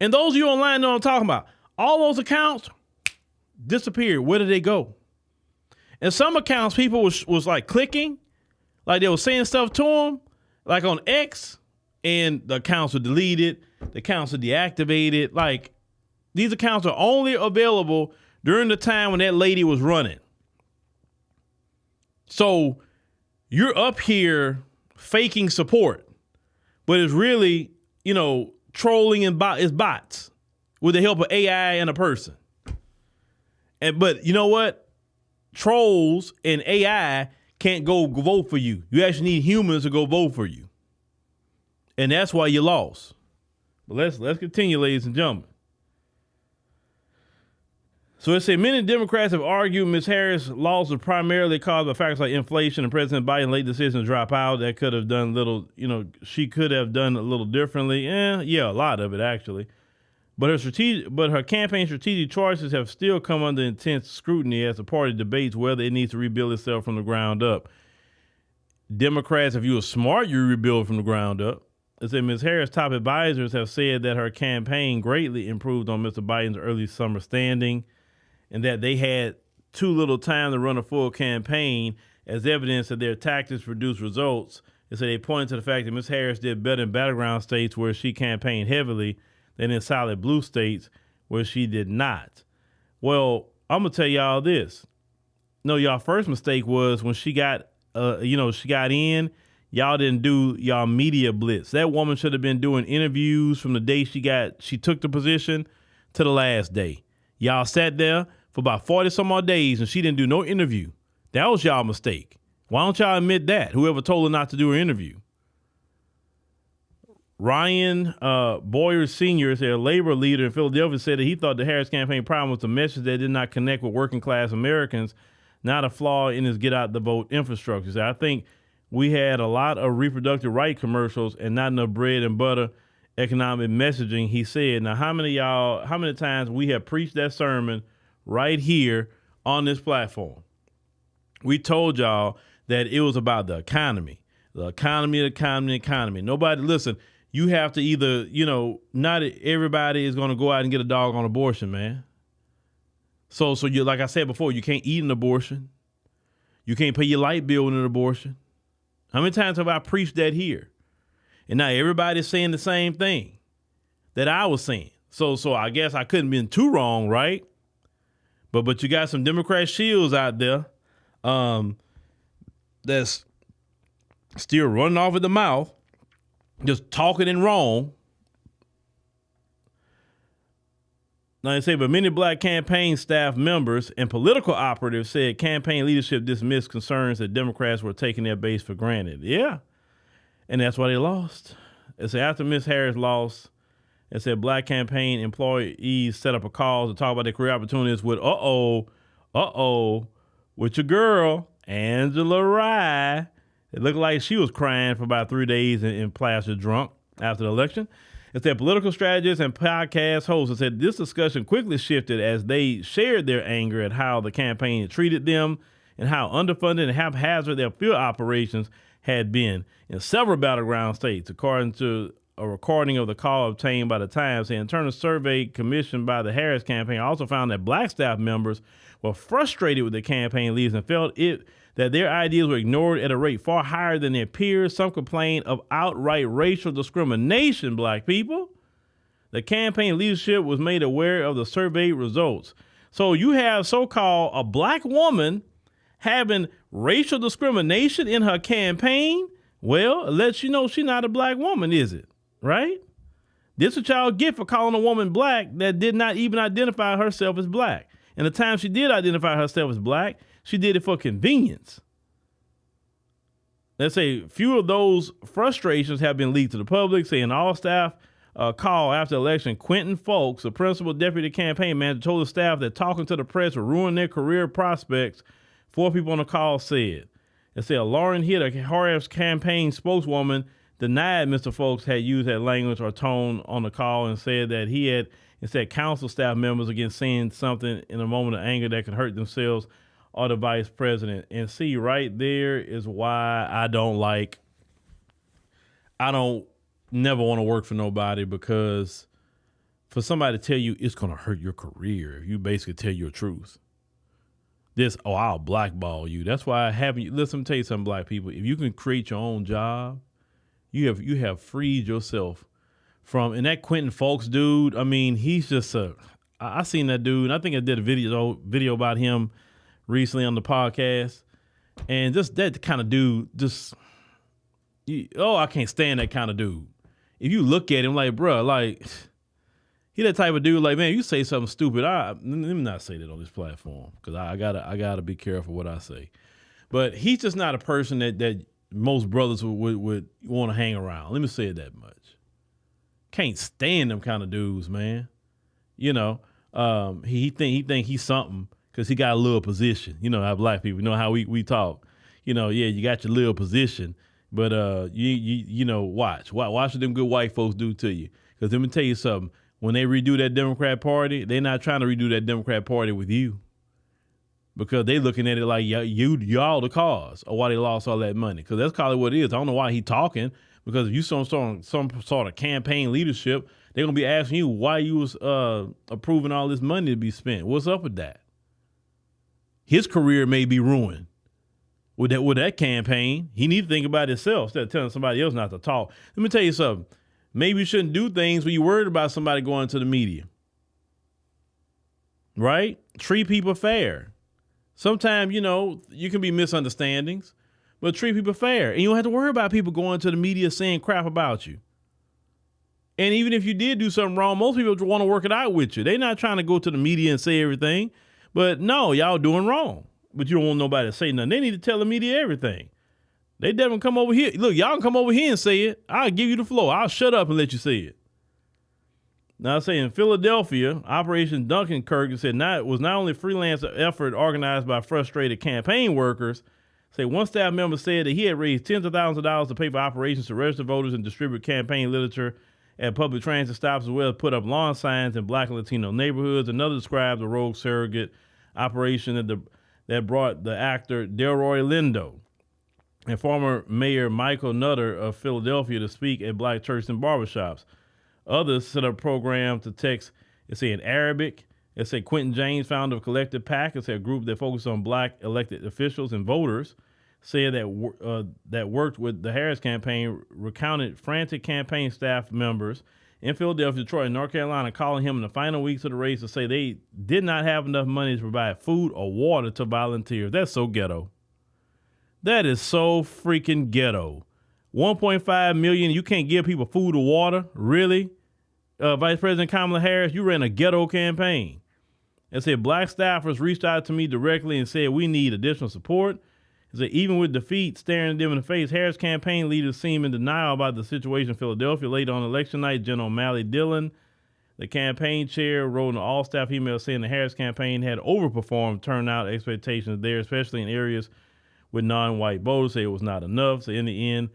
and those of you online know what I'm talking about, all those accounts disappeared. Where did they go? And some accounts, people was like clicking, like they were saying stuff to them, like on X, and the accounts were deleted, the accounts were deactivated. Like these accounts are only available during the time when that lady was running. So you're up here faking support, but it's really, trolling and it's bots with the help of AI and a person. But you know what? Trolls and AI can't go vote for you. You actually need humans to go vote for you. And that's why you lost. But let's continue, ladies and gentlemen. So it said many Democrats have argued Ms. Harris' loss was primarily caused by factors like inflation and President Biden's late decision to drop out. That could have done she could have done a little differently. Yeah, a lot of it actually. But her campaign strategic choices have still come under intense scrutiny as the party debates whether it needs to rebuild itself from the ground up. Democrats, if you were smart, you rebuild from the ground up. It said Ms. Harris' top advisors have said that her campaign greatly improved on Mr. Biden's early summer standing, and that they had too little time to run a full campaign as evidence that their tactics produced results. And so they pointed to the fact that Ms. Harris did better in battleground states where she campaigned heavily than in solid blue states where she did not. Well, I'm going to tell y'all this. No, y'all first mistake was when she got, she got in, y'all didn't do y'all media blitz. That woman should have been doing interviews from the day she took the position to the last day. Y'all sat there for about 40 some odd days and she didn't do no interview. That was y'all mistake. Why don't y'all admit that? Whoever told her not to do her interview. Ryan Boyer Sr., a labor leader in Philadelphia, said that he thought the Harris campaign problem was the message that did not connect with working class Americans, not a flaw in his get out the vote infrastructure. So I think we had a lot of reproductive right commercials and not enough bread and butter economic messaging, he said. Now, how many times we have preached that sermon right here on this platform? We told y'all that it was about the economy. Nobody, listen, you have to either, not everybody is going to go out and get a dog on abortion, man. So you, like I said before, you can't eat an abortion. You can't pay your light bill with an abortion. How many times have I preached that here? And now everybody's saying the same thing that I was saying. So I guess I couldn't have been too wrong, right? But you got some Democrat shields out there that's still running off at the mouth, just talking in wrong. Now they say, but many black campaign staff members and political operatives said campaign leadership dismissed concerns that Democrats were taking their base for granted. Yeah. And that's why they lost. It said after Ms. Harris lost, it said black campaign employees set up a call to talk about their career opportunities with, with your girl, Angela Rye. It looked like she was crying for about 3 days and plastered drunk after the election. It said political strategists and podcast hosts said this discussion quickly shifted as they shared their anger at how the campaign had treated them and how underfunded and haphazard their field operations had been in several battleground states, according to a recording of the call obtained by the Times. An internal survey commissioned by the Harris campaign also found that black staff members were frustrated with the campaign leaders and felt that their ideas were ignored at a rate far higher than their peers. Some complained of outright racial discrimination, black people. The campaign leadership was made aware of the survey results. So you have so-called a black woman having racial discrimination in her campaign. Well, it lets you know she's not a black woman, is it? Right? This is what y'all get for calling a woman black that did not even identify herself as black. And the time she did identify herself as black, she did it for convenience. Let's say few of those frustrations have been leaked to the public, saying all staff call after the election. Quentin Folks, the principal deputy campaign manager, told the staff that talking to the press would ruin their career prospects. 4 people on the call said. It said Lauren Hitt, a Harris campaign spokeswoman, denied Mr. Folks had used that language or tone on the call and said that he had instead counsel staff members against saying something in a moment of anger that could hurt themselves or the vice president. And see, right there is why I don't never want to work for nobody, because for somebody to tell you it's going to hurt your career if you basically tell your truth. I'll blackball you. That's why I haven't. Listen, let me tell you something, black people. If you can create your own job, you have freed yourself from. And that Quentin Folks dude, I mean, he's just I seen that dude. I think I did a video about him recently on the podcast. And just that kind of dude, I can't stand that kind of dude. If you look at him like, bro, like, he that type of dude, like, man, you say something stupid. Let me not say that on this platform, because I gotta be careful what I say. But he's just not a person that most brothers would want to hang around. Let me say it that much. Can't stand them kind of dudes, man. You know, he think he's something because he got a little position. You know how black people, you know how we talk. You know, yeah, you got your little position, but you know, watch what them good white folks do to you. Because let me tell you something. When they redo that Democrat Party, they're not trying to redo that Democrat Party with you, because they looking at it like y'all the cause of why they lost all that money. Because that's probably what it is. I don't know why he talking, because if you some sort of campaign leadership, they're gonna be asking you why you was approving all this money to be spent. What's up with that? His career may be ruined with that campaign. He need to think about himself instead of telling somebody else not to talk. Let me tell you something. Maybe you shouldn't do things when you're worried about somebody going to the media. Right? Treat people fair. Sometimes, you know, you can be misunderstandings, but treat people fair. And you don't have to worry about people going to the media saying crap about you. And even if you did do something wrong, most people want to work it out with you. They're not trying to go to the media and say everything. But no, y'all doing wrong. But you don't want nobody to say nothing. They need to tell the media everything. They definitely come over here. Look, y'all can come over here and say it. I'll give you the floor. I'll shut up and let you say it. Now, I say in Philadelphia, Operation Dunkerque said was not only a freelance effort organized by frustrated campaign workers. Say one staff member said that he had raised tens of thousands of dollars to pay for operations to register voters and distribute campaign literature at public transit stops, as well as put up lawn signs in Black and Latino neighborhoods. Another described a rogue surrogate operation that brought the actor Delroy Lindo and former Mayor Michael Nutter of Philadelphia to speak at black churches and barbershops. Others set up a program to text, in Arabic. Quentin James, founder of Collective PAC, a group that focuses on black elected officials and voters, said that worked with the Harris campaign, recounted frantic campaign staff members in Philadelphia, Detroit, and North Carolina calling him in the final weeks of the race to say they did not have enough money to provide food or water to volunteers. That's so ghetto. That is so freaking ghetto. 1.5 million, you can't give people food or water? Really? Vice President Kamala Harris, you ran a ghetto campaign. It said black staffers reached out to me directly and said we need additional support. It said even with defeat staring them in the face, Harris campaign leaders seem in denial about the situation in Philadelphia. Late on election night, General Mally Dillon, the campaign chair, wrote an all-staff email saying the Harris campaign had overperformed turnout expectations there, especially in areas with non-white voters. Say it was not enough. So in the end,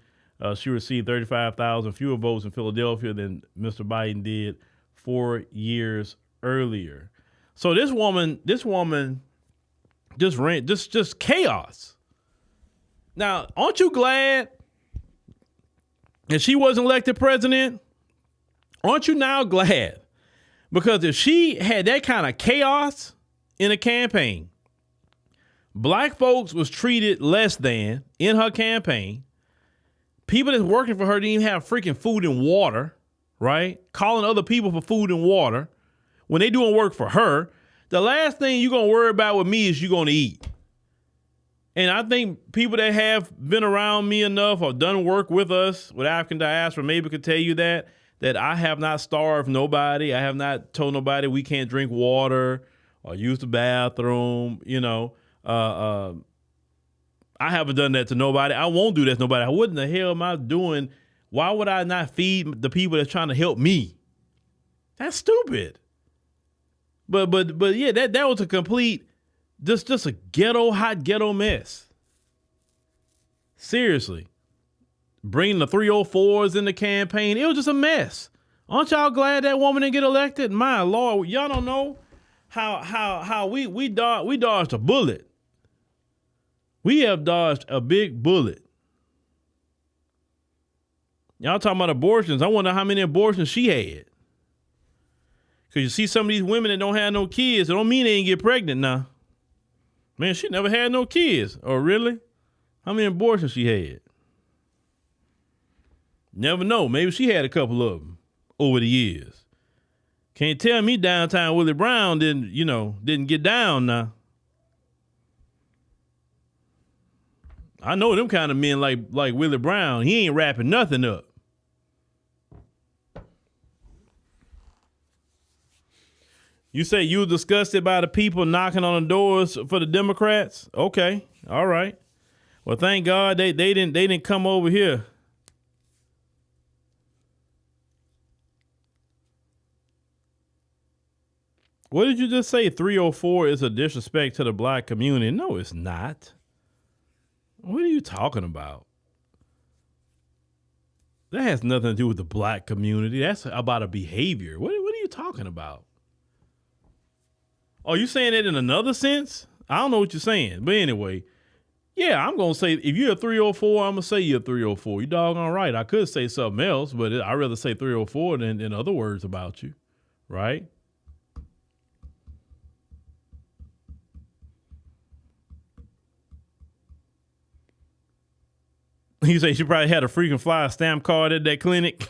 she received 35,000 fewer votes in Philadelphia than Mr. Biden did 4 years earlier. So this woman just ran just chaos. Now, aren't you glad that she wasn't elected president? Aren't you now glad? Because if she had that kind of chaos in a campaign, black folks was treated less than in her campaign. People that's working for her didn't even have freaking food and water, right? Calling other people for food and water when they doing work for her. The last thing you're going to worry about with me is you're going to eat. And I think people that have been around me enough or done work with us with African Diaspora maybe could tell you that I have not starved nobody. I have not told nobody we can't drink water or use the bathroom, you know. I haven't done that to nobody. I won't do that to nobody. What in the hell am I doing? Why would I not feed the people that's trying to help me? That's stupid. But yeah, that was a complete, just a hot ghetto mess. Seriously. Bringing the 304s in the campaign, it was just a mess. Aren't y'all glad that woman didn't get elected? My Lord, y'all don't know how we dodged a bullet. We have dodged a big bullet. Y'all talking about abortions. I wonder how many abortions she had. Because you see some of these women that don't have no kids, it don't mean they ain't get pregnant now. Man, she never had no kids. Oh, really? How many abortions she had? Never know. Maybe she had a couple of them over the years. Can't tell me downtown Willie Brown didn't get down now. I know them kind of men like Willie Brown. He ain't wrapping nothing up. You say you were disgusted by the people knocking on the doors for the Democrats? Okay, all right. Well, thank God they didn't come over here. What did you just say? 304 is a disrespect to the black community. No, it's not. What are you talking about? That has nothing to do with the black community. That's about a behavior. What are you talking about? Oh, you saying it in another sense? I don't know what you're saying. But anyway, yeah, I'm going to say if you're a 304, I'm going to say you're a 304. You doggone right. I could say something else, but I'd rather say 304 than other words about you, right? You say she probably had a freaking flyer stamp card at that clinic.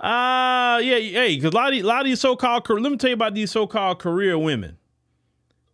Yeah, hey, because a lot of these so-called, let me tell you about these so-called career women.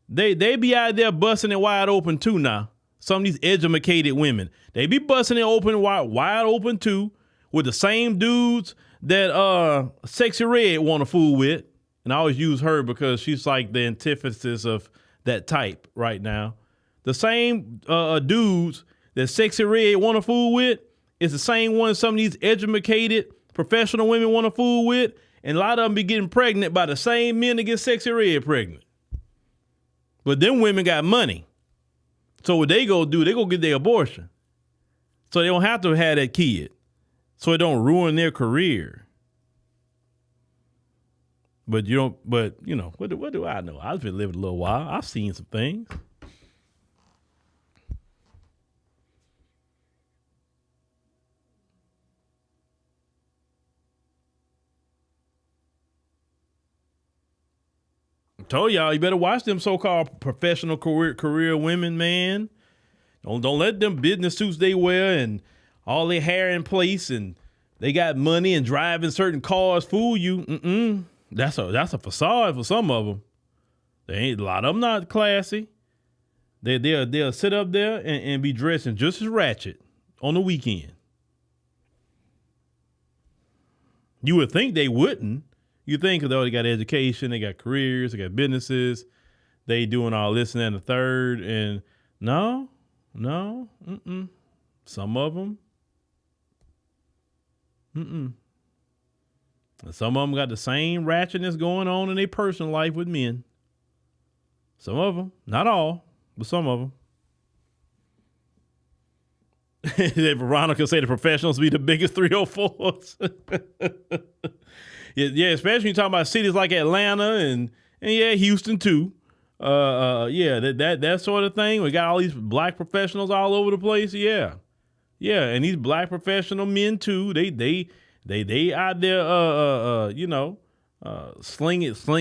They be out there busting it wide open too now. Some of these educated women, they be busting it open wide open too, with the same dudes that Sexy Red want to fool with. And I always use her because she's like the antithesis of that type right now. The same dudes that Sexy Red want to fool with is the same ones some of these educated professional women want to fool with. And a lot of them be getting pregnant by the same men that get Sexy Red pregnant. But them women got money. So what they go do, they go get their abortion. So they don't have to have that kid. So it don't ruin their career. But you know, what do I know? I've been living a little while. I've seen some things. Told y'all, you better watch them so-called professional career women, man. Don't let them business suits they wear and all their hair in place and they got money and driving certain cars fool you. That's a facade for some of them. A lot of them not classy. They'll sit up there and be dressing just as ratchet on the weekend. You would think they wouldn't. You think, though, they got education, they got careers, they got businesses, they doing all this and that and the third. And no. Some of them. And some of them got the same ratchetness going on in their personal life with men. Some of them, not all, but some of them. Veronica say the professionals be the biggest 304s. Yeah, especially when you talk about cities like Atlanta and yeah, Houston too. Yeah, that sort of thing. We got all these black professionals all over the place. Yeah, and these black professional men too. They out there,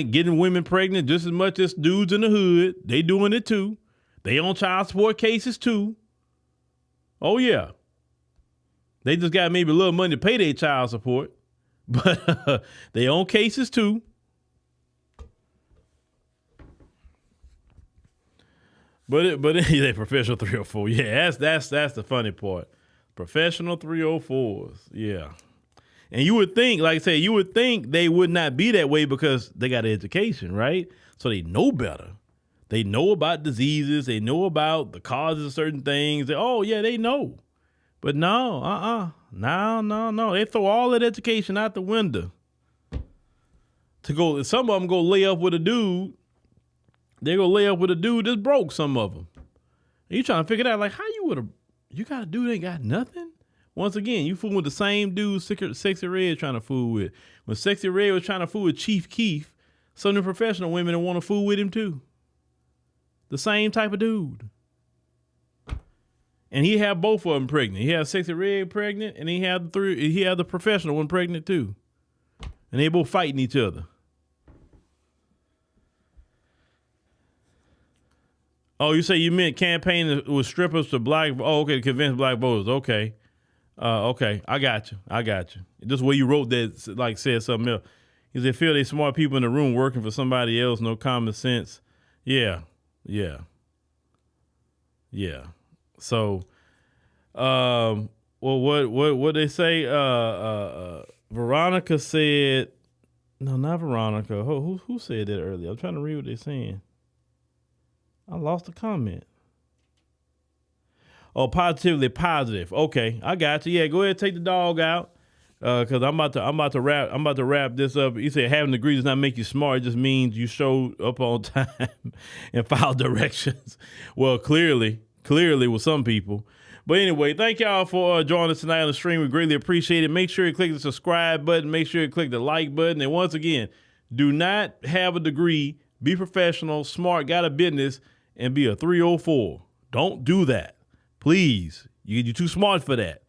getting women pregnant just as much as dudes in the hood. They doing it too. They on child support cases too. Oh yeah, they just got maybe a little money to pay their child support. But they own cases too. But they professional 304. Yeah, that's the funny part. Professional 304s. Yeah. And you would think, like I said, they would not be that way because they got education, right? So they know better. They know about diseases. They know about the causes of certain things. They know. But no, No. They throw all that education out the window to go. Some of them go lay up with a dude. They go lay up with a dude that's broke. Some of them. And you trying to figure out like how you got a dude that ain't got nothing. Once again, you fooling with the same dude Sexy Red trying to fool with. When Sexy Red was trying to fool with Chief Keef, some of the professional women want to fool with him too. The same type of dude. And he had both of them pregnant. He had Sexy Red pregnant, and he had the professional one pregnant too. And they both fighting each other. Oh, you say you meant campaigning with strippers to black? Oh, okay, to convince black voters. Okay, okay, I got you. Just the way you wrote that, like said something else. Because they feel they smart people in the room working for somebody else, no common sense. Yeah. Yeah. So, well, what they say? Veronica said, no, not Veronica. Who said that earlier? I'm trying to read what they're saying. I lost the comment. Oh, positively positive. Okay, I got you. Yeah, go ahead, take the dog out. Cause I'm about to wrap this up. You said having degrees does not make you smart. It just means you showed up on time and followed directions. Well, clearly with some people. But anyway, thank y'all for joining us tonight on the stream. We greatly appreciate it. Make sure you click the subscribe button. Make sure you click the like button. And once again, do not have a degree, be professional, smart, got a business, and be a 304. Don't do that. Please. You're too smart for that.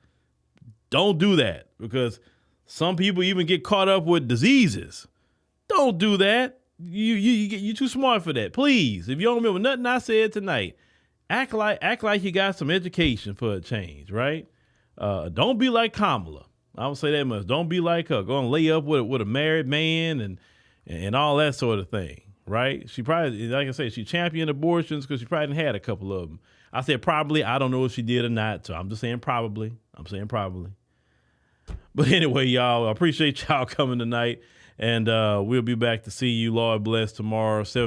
Don't do that, because some people even get caught up with diseases. Don't do that. You're too smart for that. Please, if you don't remember nothing I said tonight, act like you got some education for a change, right? Don't be like Kamala. I don't say that much. Don't be like her. Go and lay up with a married man and all that sort of thing, right? She probably, like I said, she championed abortions because she probably had a couple of them. I said probably. I don't know if she did or not, so I'm just saying probably. But anyway, y'all, I appreciate y'all coming tonight, and we'll be back to see you, Lord bless, tomorrow, 7